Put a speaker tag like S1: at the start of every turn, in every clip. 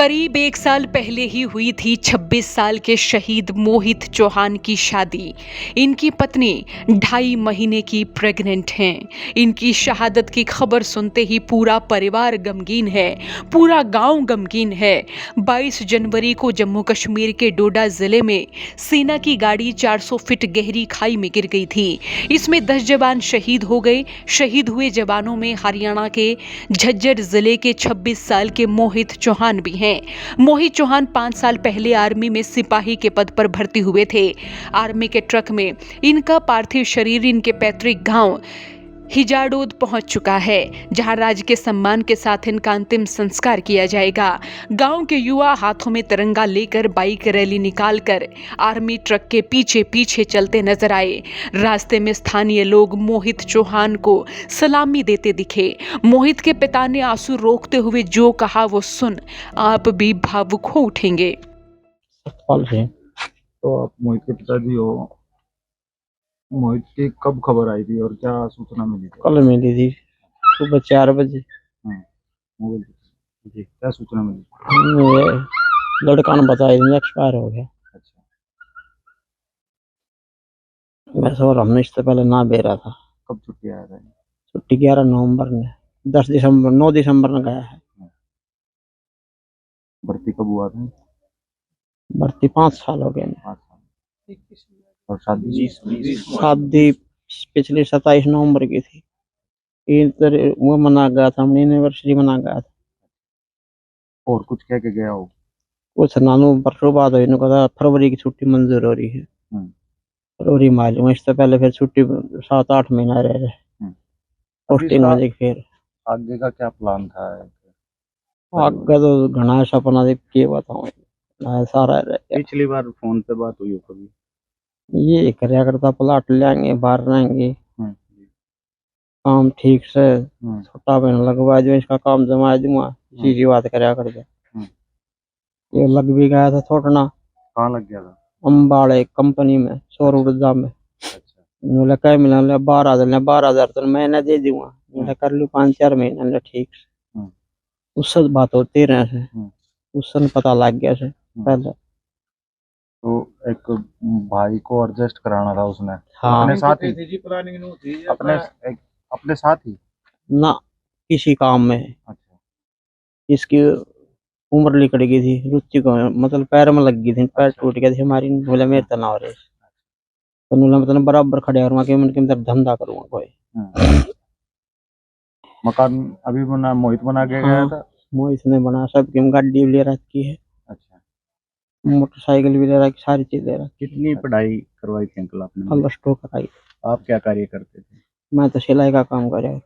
S1: करीब 1 साल पहले ही हुई थी 26 साल के शहीद मोहित चौहान की शादी। इनकी पत्नी 2.5 महीने की प्रेग्नेंट हैं। इनकी शहादत की खबर सुनते ही पूरा परिवार गमगीन है, पूरा गांव गमगीन है। 22 जनवरी को जम्मू कश्मीर के डोडा जिले में सेना की गाड़ी 400 फीट गहरी खाई में गिर गई थी। इसमें 10 जवान शहीद हो गए। शहीद हुए जवानों में हरियाणा के झज्जर जिले के 26 साल के मोहित चौहान भी हैं। मोहित चौहान 5 साल पहले आर्मी में सिपाही के पद पर भर्ती हुए थे। आर्मी के ट्रक में इनका पार्थिव शरीर इनके पैतृक गांव हिजाडोद पहुंच चुका है, जहां राज्य के सम्मान के साथ इनका अंतिम संस्कार किया जाएगा। गांव के युवा हाथों में तिरंगा लेकर बाइक रैली निकालकर आर्मी ट्रक के पीछे पीछे चलते नजर आए। रास्ते में स्थानीय लोग मोहित चौहान को सलामी देते दिखे। मोहित के पिता ने आंसू रोकते हुए जो कहा वो सुन आप भी भावुक हो उठेंगे।
S2: तो आप मोहित के पिताजी हो। मोहित की कब खबर आई थी और क्या सूचना मिली थी?
S3: कल मिली थी सुबह 4 बजे।
S2: मोबाइल जी, क्या सूचना मिली?
S3: मुझे लड़का ने बताया एक्सपायर हो गया।
S2: अच्छा,
S3: वैसे और हमने इससे पहले ना बेरा था।
S2: कब छुट्टी आया था?
S3: छुट्टी 11 नवंबर ने 10 दिसंबर 9 दिसंबर में गया है।
S2: भर्ती कब हुआ था?
S3: भर्ती 5 साल हो गए।
S2: 5 साल। और शादी?
S3: शादी पिछली 27 नवंबर की थी। वो मना गया था, हमने एनिवर्सरी मना गया था।
S2: और कुछ कह के गया हो?
S3: कुछ नानू परसों बाद हुई, कहा फरवरी की छुट्टी मंजूर हो रही है। फरवरी मालूम, इससे पहले फिर छुट्टी 7-8 महीना रह रहे पोस्टिंग हो जाएगी। फिर
S2: आगे का क्या प्लान था?
S3: आगे तो घना सपना देख के बताऊं सारा।
S2: पिछली बार फोन पे बात हुई हो कभी?
S3: ये करया करता, प्लाट लेंगे, बाहर रहेंगे, काम ठीक से छोटा बहन लगवा दो, इसका काम जमा दूंगा, सीधी बात करया कर दे। ये लग भी गया था थोड़ा।
S2: कहाँ लग गया था?
S3: अम्बाड़े कंपनी में, सौर ऊर्जा में।
S2: अच्छा,
S3: बोले क्या मिला? 12,000 तो मैंने दे दूंगा। कर लू 5-4 महीने ठीक से। उससे बात होती रहे से, उससे पता लग गया से पहले।
S2: तो एक भाई को एडजस्ट कराना था उसने।
S3: हाँ,
S2: अपने साथ ही? अपने साथ ही
S3: ना किसी काम में।
S2: अच्छा,
S3: इसकी उम्र निकल गई थी, रुचि को मतलब पैर में लग गई थी, पैर टूट गया थी हमारी। बोले मेरे तो ना हो रहे, तो मतलब बराबर खड़े और धंधा करूंगा कोई।
S2: मकान अभी बना, मोहित बना के गया था?
S3: मोहित ने बना, सबकी गाड़ी ले रखी है।
S2: अच्छा,
S3: मोटरसाइकिल भी ले रखी, सारी चीज ले रखी।
S2: कितनी पढ़ाई करवाई थी अंकल आपने?
S3: प्लस 2 कराई।
S2: आप क्या कार्य करते थे?
S3: मैं तो सिलाई का काम कर रहा हूँ।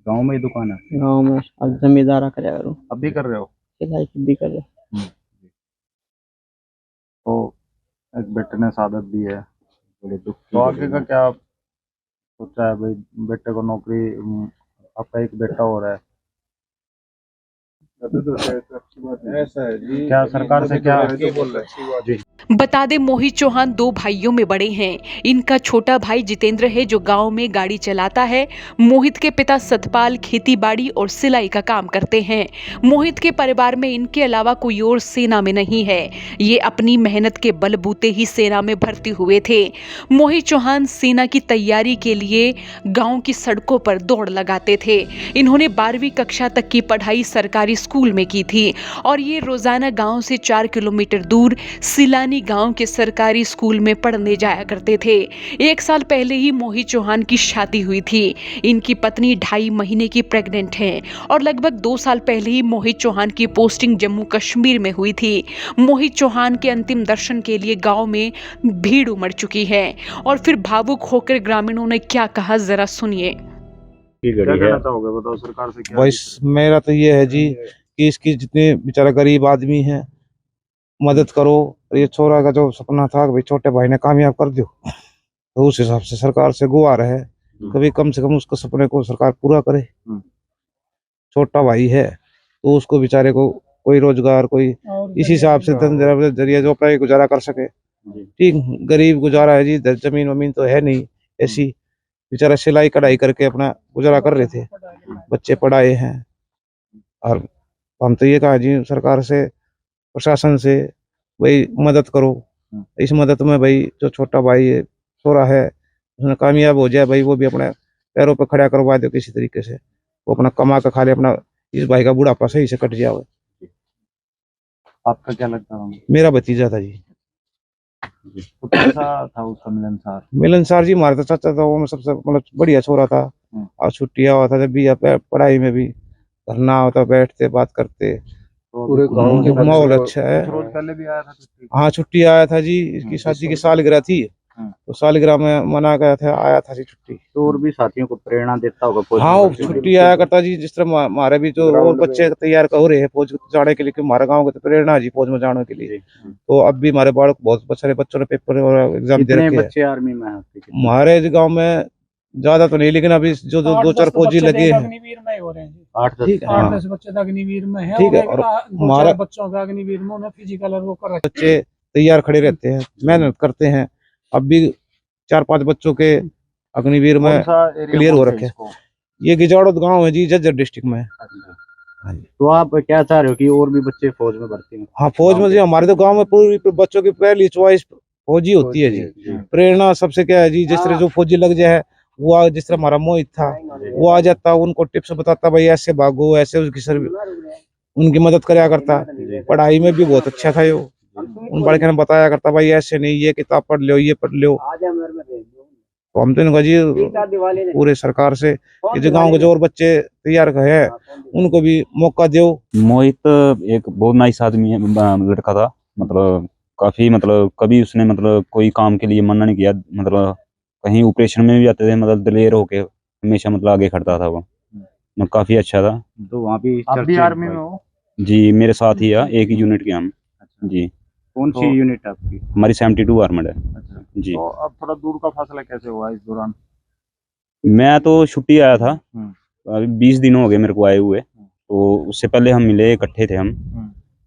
S2: गाँव में ही दुकान है?
S3: गाँव में जमींदारा कर रहा हूँ।
S2: अभी कर रहे हो?
S3: सिलाई की भी कर रहा हूँ।
S2: तो एक बेटे ने शहादत दी है, बड़े दुख। तो आगे का क्या सोचा है भाई? बेटे को नौकरी, आपका एक बेटा और है, ऐसा है जी। क्या सरकार से क्या बोल रहे हैं?
S1: बता दे मोहित चौहान 2 भाइयों में बड़े हैं। इनका छोटा भाई जितेंद्र है जो गांव में गाड़ी चलाता है। मोहित के पिता सतपाल खेती बाड़ी और सिलाई का काम करते हैं। मोहित के परिवार में इनके अलावा कोई और सेना में नहीं है। ये अपनी मेहनत के बलबूते ही सेना में भर्ती हुए थे। मोहित चौहान सेना की तैयारी के लिए गाँव की सड़कों पर दौड़ लगाते थे। इन्होंने 12वीं कक्षा तक की पढ़ाई सरकारी स्कूल में की थी और ये रोजाना गाँव से 4 किलोमीटर दूर सिलानी गांव के सरकारी स्कूल में पढ़ने जाया करते थे। 1 साल पहले ही मोहित चौहान की शादी हुई थी। इनकी पत्नी 2.5 महीने की प्रेग्नेंट हैं और लगभग 2 साल पहले ही मोहित चौहान की पोस्टिंग जम्मू कश्मीर में हुई थी। मोहित चौहान के अंतिम दर्शन के लिए गांव में भीड़ उमड़ चुकी है और फिर भावुक होकर ग्रामीणों ने क्या कहा जरा सुनिए।
S2: क्या कहना चाहोगे, बताओ सरकार से क्या?
S4: बस मेरा तो ये है जी कि इसकी जितने बेचारा गरीब आदमी है मदद करो। ये छोरा का जो सपना था भाई छोटे भाई ने कामयाब कर दियो, तो उस हिसाब से सरकार से गुहार है कभी कम से कम उसके सपने को सरकार पूरा करे। छोटा भाई है तो उसको बेचारे को कोई रोजगार, कोई इस हिसाब से धंधे जरिए जो अपना गुजारा कर सके। ठीक, गरीब गुजारा है जी, जमीन वमीन तो है नहीं ऐसी। बेचारा सिलाई कढ़ाई करके अपना गुजारा कर रहे थे, बच्चे पढ़ाए हैं। और हम तो ये कहा जी सरकार से प्रशासन से भाई मदद करो। इस मदद में भाई जो छोटा भाई है छोरा है उसने कामयाब हो जाए भाई, वो भी अपने पैरों पे खड़ा करवा दो किसी तरीके से, वो अपना कमा कर खा ले, अपना इस भाई का बुढ़ापा सही से कट जाए।
S2: आपका क्या लगता है?
S4: मेरा भतीजा था जी।
S2: तो कैसा था उसका मिलनसार?
S4: मिलनसार जी हमारा तो चाचा था, वो सबसे मतलब बढ़िया छोरा था। और छुट्टियाँ हुआ था जब भी पढ़ाई में भी घर ना होता, बैठते बात करते,
S2: पूरे
S4: माहौल अच्छा है।
S2: रोज पहले भी आया था छुट्टी?
S4: हाँ छुट्टी आया था जी, इसकी शादी की सालगिरह थी तो सालगिरह में मना गया था, आया था जी छुट्टी।
S2: तो और भी साथियों को प्रेरणा देता होगा?
S4: हाँ वो छुट्टी आया करता जी, जिस तरह हमारे भी जो और बच्चे तैयार हो रहे हैं फौज जाने के लिए, क्योंकि हमारे गाँव के तो प्रेरणा जी फौज में जाने के लिए। तो अब भी हमारे बालक बहुत सारे बच्चों ने पेपर और एग्जाम दे रखे हैं।
S2: बच्चे आर्मी में हैं
S4: हमारे गाँव में ज्यादा तो नहीं, लेकिन अभी जो 2-4 फौजी लगे हैं।
S5: अग्निवीर में हो रहे हैं जी।
S4: 8-10
S5: बच्चे तो अग्निवीर में है।
S4: ठीक है। और
S5: हमारा बच्चों का अग्निवीर में उन्हें फिजिकल और वो कर रखे।
S4: बच्चे तैयार खड़े रहते हैं, मेहनत करते हैं। अब भी 4-5 बच्चों के अग्निवीर में क्लियर हो रखे हैं। ये गिजाड़ो गांव है जी, जज्जर डिस्ट्रिक्ट में। हाँ जी।
S2: तो आप क्या चाह रहे हो कि और भी बच्चे फौज में भर्ती हों?
S4: हाँ फौज में जी, हमारे तो गांव में पूरी बच्चों की पहली चॉइस फौजी होती है जी। प्रेरणा सबसे क्या है जी, जिस तरह जो फौजी लग जाए वो, जिस तरह हमारा मोहित था वो आ जाता, उनको टिप्स बताता, भाई ऐसे भागो, ऐसे उसकी उनकी मदद कराया करता। पढ़ाई में भी बहुत अच्छा था वो, उन लड़के ने बताया करता भाई ऐसे नहीं, ये किताब पढ़ लो, ये पढ़ लो। तो हम तो इनका जी पूरे सरकार से कि जो गाँव के जो और बच्चे तैयार है उनको भी मौका दो।
S6: मोहित एक बहुत नाइस आदमी है, लड़का था। मतलब काफी, मतलब कभी उसने मतलब कोई काम के लिए मना नहीं किया। मतलब कहीं ऑपरेशन में भी जाते थे, मतलब दिलेर होके हमेशा मतलब आगे खड़ता था वो। मतलब काफी अच्छा था।
S2: तो वहाँ भी आर्मी में हो?
S6: जी मेरे साथ ही है, एक ही यूनिट के हम। जी।
S2: कौन सी यूनिट है आपकी?
S6: हमारी 72 आर्मड है।
S2: अच्छा
S6: जी।
S2: तो अब थोड़ा दूर का फासला कैसे हुआ इस दौरान?
S6: मैं तो छुट्टी आया था, अभी 20 दिन हो गए मेरे को आए हुए। तो उससे पहले हम मिले, इकट्ठे थे हम।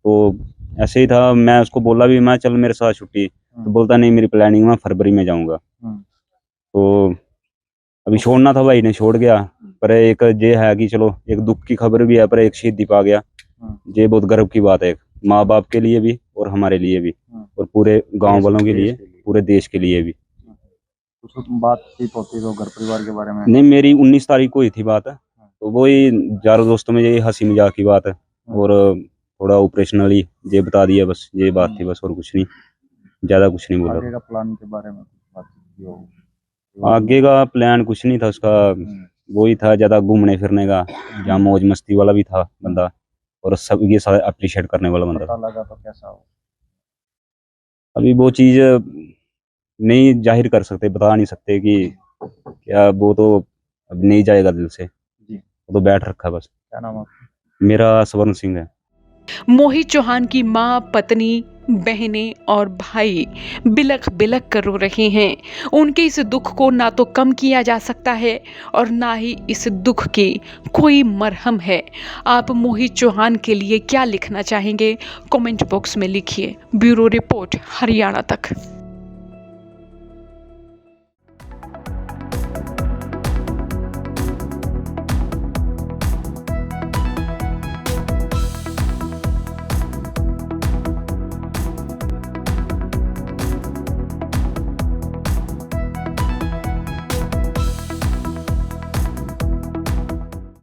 S6: तो ऐसे ही था, मैं उसको बोला भी मैं चल मेरे साथ छुट्टी, तो बोलता नहीं मेरी प्लानिंग में फरवरी में जाऊंगा। तो अभी छोड़ना था, भाई ने छोड़ गया। पर एक ये है कि चलो एक दुख की खबर भी है, पर एक शहीद दीप आ गया। ये बहुत गर्व की बात है, माँ बाप के लिए भी और हमारे लिए भी, और पूरे गांव वालों के लिए, पूरे देश के लिए भी।
S2: तो बातचीत होती तो घर परिवार के बारे में?
S6: नहीं, मेरी 19 तारीख को ही थी बात, तो वही यारों दोस्तों में ये हंसी मजाक की बात है, और थोड़ा ऑपरेशनली ये बता दिया, बस ये बात थी, बस और कुछ नहीं, ज्यादा कुछ नहीं बोला।
S2: आगे का प्लान के बारे में बातचीत की हो?
S6: आगे का प्लान कुछ नहीं था उसका, वही था ज्यादा घूमने फिरने का, जहाँ मौज मस्ती वाला भी था बंदा, और सब ये सारे अप्रिशिएट करने वाला बंदा था।
S2: लगा तो कैसा हो?
S6: अभी वो चीज नहीं जाहिर कर सकते, बता नहीं सकते कि क्या, वो तो अब नहीं जाएगा दिल से, वो तो बैठ रखा है बस।
S2: क्या नाम है?
S6: मेरा स्वर्ण सिंह है।
S1: मोहित चौहान की मां, पत्नी, बहनें और भाई बिलख बिलख कर रो रहे हैं। उनके इस दुख को ना तो कम किया जा सकता है और ना ही इस दुख की कोई मरहम है। आप मोहित चौहान के लिए क्या लिखना चाहेंगे? कमेंट बॉक्स में लिखिए। ब्यूरो रिपोर्ट, हरियाणा तक।